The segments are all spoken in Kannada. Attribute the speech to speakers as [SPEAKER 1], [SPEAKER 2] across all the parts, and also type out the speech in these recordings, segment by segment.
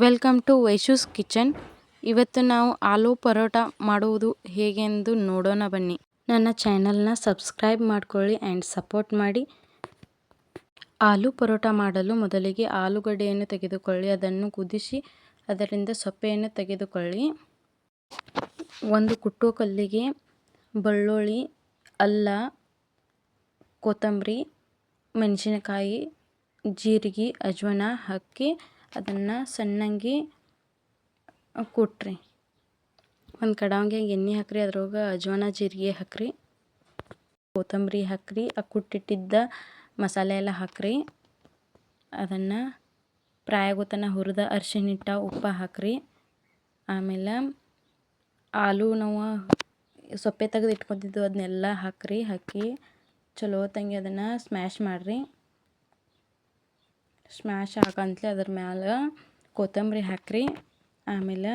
[SPEAKER 1] Welcome to ವೈಶೂಸ್ kitchen. ಇವತ್ತು ನಾವು ಆಲೂ ಪರೋಟ ಮಾಡುವುದು ಹೇಗೆಂದು ನೋಡೋಣ ಬನ್ನಿ. ನನ್ನ ಚಾನಲ್ನ ಸಬ್ಸ್ಕ್ರೈಬ್ ಮಾಡ್ಕೊಳ್ಳಿ ಆ್ಯಂಡ್ ಸಪೋರ್ಟ್ ಮಾಡಿ. ಆಲೂ ಪರೋಟ ಮಾಡಲು ಮೊದಲಿಗೆ ಆಲೂಗಡ್ಡೆಯನ್ನು ತೆಗೆದುಕೊಳ್ಳಿ, ಅದನ್ನು ಕುದಿಸಿ ಅದರಿಂದ ಸೊಪ್ಪೆಯನ್ನು ತೆಗೆದುಕೊಳ್ಳಿ. ಒಂದು ಕುಟ್ಟೋ ಕಲ್ಲಿಗೆ ಬೆಳ್ಳುಳ್ಳಿ, ಅಲ್ಲ, ಕೊತ್ತಂಬರಿ, ಮೆಣಸಿನಕಾಯಿ, ಜೀರಿಗೆ, ಅಜ್ವಾನ ಹಾಕಿ ಅದನ್ನು ಸಣ್ಣಂಗಿ ಕುಟ್ರಿ. ಒಂದು ಕಡಾವಂಗೆ ಎಣ್ಣೆ ಹಾಕ್ರಿ, ಅದ್ರೊಳಗೆ ಅಜ್ವಾನ ಜೀರಿಗೆ ಹಾಕ್ರಿ, ಕೊತ್ತಂಬರಿ ಹಾಕ್ರಿ, ಆ ಕುಟ್ಟಿಟ್ಟಿದ್ದ ಮಸಾಲೆ ಎಲ್ಲ ಹಾಕ್ರಿ. ಅದನ್ನು ಫ್ರೈ ಆಗೋತನ ಹುರಿದ ಅರಿಶಿನ ಹಿಟ್ಟ, ಉಪ್ಪು ಹಾಕ್ರಿ. ಆಮೇಲೆ ಆಲೂ ನಾವು ಸೊಪ್ಪೆ ತೆಗೆದು ಇಟ್ಕೊತಿದ್ದು ಅದನ್ನೆಲ್ಲ ಹಾಕ್ರಿ. ಹಾಕಿ ಚಲೋ ತಂಗಿ ಅದನ್ನು ಸ್ಮ್ಯಾಶ್ ಮಾಡಿರಿ. ಸ್ಮ್ಯಾಶ್ ಆಗಂತಲೇ ಅದ್ರ ಮ್ಯಾಲೆ ಕೊತ್ತಂಬರಿ ಹಾಕ್ರಿ. ಆಮೇಲೆ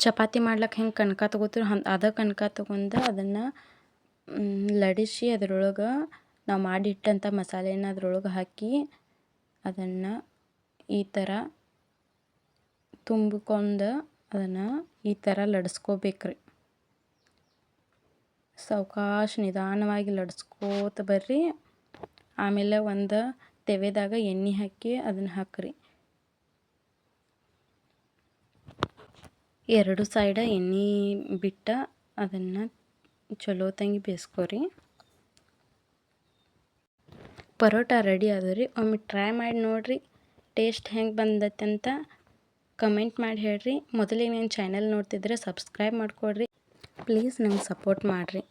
[SPEAKER 1] ಚಪಾತಿ ಮಾಡ್ಲಿಕ್ಕೆ ಹೆಂಗೆ ಕಣ್ಕ ತೊಗೋತೀರೋ ಅದೇ ಕಣ್ಕ ತೊಗೊಂಡು ಅದನ್ನು ಲಡಿಸಿ ಅದರೊಳಗೆ ನಾವು ಮಾಡಿಟ್ಟಂಥ ಮಸಾಲೆನ ಅದ್ರೊಳಗೆ ಹಾಕಿ ಅದನ್ನು ಈ ಥರ ತುಂಬಿಕೊಂಡು ಅದನ್ನು ಈ ಥರ ಲಡಿಸ್ಕೋಬೇಕ್ರಿ. ಸಾವಕಾಶ ನಿಧಾನವಾಗಿ ಲಡಿಸ್ಕೋತ ಬರ್ರಿ. ಆಮೇಲೆ ಒಂದು ತೆವೆದಾಗ ಎಣ್ಣೆ ಹಾಕಿ ಅದನ್ನು ಹಾಕ್ರಿ. ಎರಡು ಸೈಡ ಎಣ್ಣೆ ಬಿಟ್ಟು ಅದನ್ನು ಚಲೋ ತಂಗಿ ಬೇಯಿಸ್ಕೊರಿ. ಪರೋಟ ರೆಡಿ ಆದರಿ. ಒಮ್ಮೆ ಟ್ರೈ ಮಾಡಿ ನೋಡಿರಿ, ಟೇಸ್ಟ್ ಹೆಂಗೆ ಬಂದೈತೆ ಅಂತ ಕಮೆಂಟ್ ಮಾಡಿ ಹೇಳ್ರಿ. ಮೊದಲಿಗೆ ನನ್ನ ಚಾನಲ್ ನೋಡ್ತಿದ್ರೆ ಸಬ್ಸ್ಕ್ರೈಬ್ ಮಾಡ್ಕೊಳ್ರಿ. ಪ್ಲೀಸ್ ನಂಗೆ ಸಪೋರ್ಟ್ ಮಾಡಿರಿ.